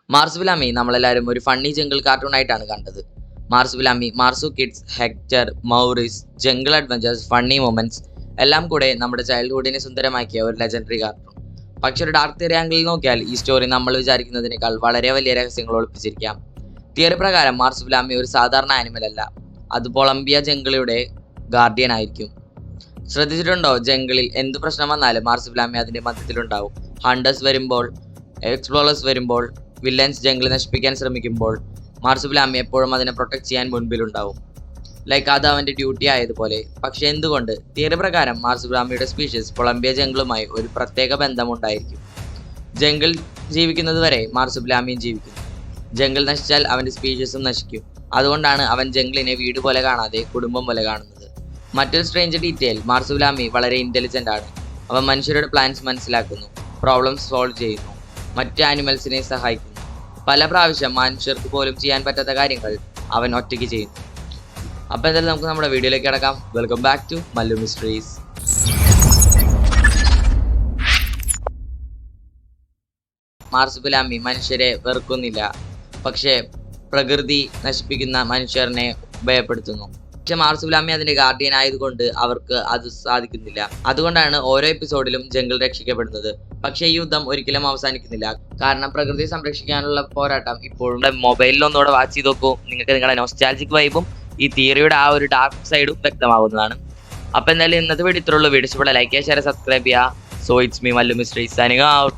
മാർസുപിലാമി നമ്മളെല്ലാവരും ഒരു funny jungle cartoon ആയിട്ടാണ് കണ്ടത്. Marsupilami, Marsu kids, Hector, Maurice, jungle adventures, funny moments എല്ലാം കൂടെ നമ്മുടെ ചൈൽഡ്ഹുഡിനെ സുന്ദരമാക്കിയ ഒരു ലെജൻഡറി കാർട്ടൂൺ. പക്ഷെ ഒരു ഡാർക്ക് തിയറി ആംഗിളിൽ നോക്കിയാൽ ഈ സ്റ്റോറി നമ്മൾ വിചാരിക്കുന്നതിനേക്കാൾ വളരെ വലിയ രഹസ്യങ്ങൾ ഒളിപ്പിച്ചിരിക്കാം. തിയറി പ്രകാരം മാർസുപിലാമി ഒരു സാധാരണ ആനിമൽ അല്ല, അത് കൊളംബിയ ജംഗിളിയുടെ ഗാർഡിയൻ ആയിരിക്കും. ശ്രദ്ധിച്ചിട്ടുണ്ടോ, ജംഗിളിൽ എന്ത് പ്രശ്നം വന്നാലും മാർസുപിലാമി അതിന്റെ മധ്യത്തിലുണ്ടാവും. ഹണ്ടേഴ്സ് വരുമ്പോൾ, എക്സ്പ്ലോറേഴ്സ് വരുമ്പോൾ, വില്ലൻസ് ജംഗിൾ നശിപ്പിക്കാൻ ശ്രമിക്കുമ്പോൾ മാർസുപിലാമി എപ്പോഴും അതിനെ പ്രൊട്ടക്ട് ചെയ്യാൻ മുൻപിലുണ്ടാവും. ലൈക്ക് അത് അവന്റെ ഡ്യൂട്ടി ആയതുപോലെ. പക്ഷെ എന്തുകൊണ്ട്? തിയറി പ്രകാരം മാർസുപിലാമിയുടെ സ്പീഷീസ് കൊളംബിയ ജംഗിളുമായി ഒരു പ്രത്യേക ബന്ധമുണ്ടായിരിക്കും. ജംഗിൾ ജീവിക്കുന്നത് വരെ മാർസുപിലാമിയും ജീവിക്കും. ജംഗിൾ നശിച്ചാൽ അവന്റെ സ്പീഷീസും നശിക്കും. അതുകൊണ്ടാണ് അവൻ ജംഗിളിനെ വീട് പോലെ കാണാതെ കുടുംബം പോലെ കാണുന്നത്. മറ്റൊരു സ്ട്രേഞ്ച് ഡീറ്റെയിൽ, മാർസുപിലാമി വളരെ ഇന്റലിജന്റ് ആണ്. അവൻ മനുഷ്യരുടെ പ്ലാൻസ് മനസ്സിലാക്കുന്നു, പ്രോബ്ലംസ് സോൾവ് ചെയ്യുന്നു, മറ്റ് ആനിമൽസിനെ സഹായിക്കുന്നു. പല പ്രാവശ്യം മനുഷ്യർക്ക് പോലും ചെയ്യാൻ പറ്റാത്ത കാര്യങ്ങൾ അവൻ ഒറ്റയ്ക്ക് ചെയ്യുന്നു. അപ്പോൾ എന്തായാലും നമുക്ക് നമ്മുടെ വീഡിയോയിലേക്ക് കിടക്കാം. Welcome back to Mallu mysteries. Marsupilami മനുഷ്യരെ വെറുക്കുന്നില്ല, പക്ഷേ പ്രകൃതി നശിപ്പിക്കുന്ന മനുഷ്യരെ ഭയപ്പെടുത്തുന്നു. പക്ഷെ മാർസുപിലാമി അതിന്റെ ഗാർഡിയൻ ആയതുകൊണ്ട് അവർക്ക് അത് സാധിക്കുന്നില്ല. അതുകൊണ്ടാണ് ഓരോ എപ്പിസോഡിലും ജംഗിൾ രക്ഷിക്കപ്പെടുന്നത്. പക്ഷേ ഈ യുദ്ധം ഒരിക്കലും അവസാനിക്കുന്നില്ല, കാരണം പ്രകൃതിയെ സംരക്ഷിക്കാനുള്ള പോരാട്ടം ഇപ്പോഴും. മൊബൈലിൽ ഒന്നുകൂടെ വാച്ച് ചെയ്ത് നോക്കൂ, നിങ്ങൾക്ക് നിങ്ങളുടെ നൊസ്റ്റാൾജിക് വൈബും ഈ തിയറിയുടെ ആ ഒരു ഡാർക്ക് സൈഡും വ്യക്തമാകുന്നതാണ്. അപ്പോൾ എന്തായാലും ഇന്നത്തെ വീഡിയോ ഇത്രയുള്ളൂ. വീഡിയോ ഇഷ്ടപ്പെട്ട ലൈക്ക് ചെയ്യുക, ഷെയർ, സബ്സ്ക്രൈബ് ചെയ്യുക. So it's me Mallu mysteries signing out.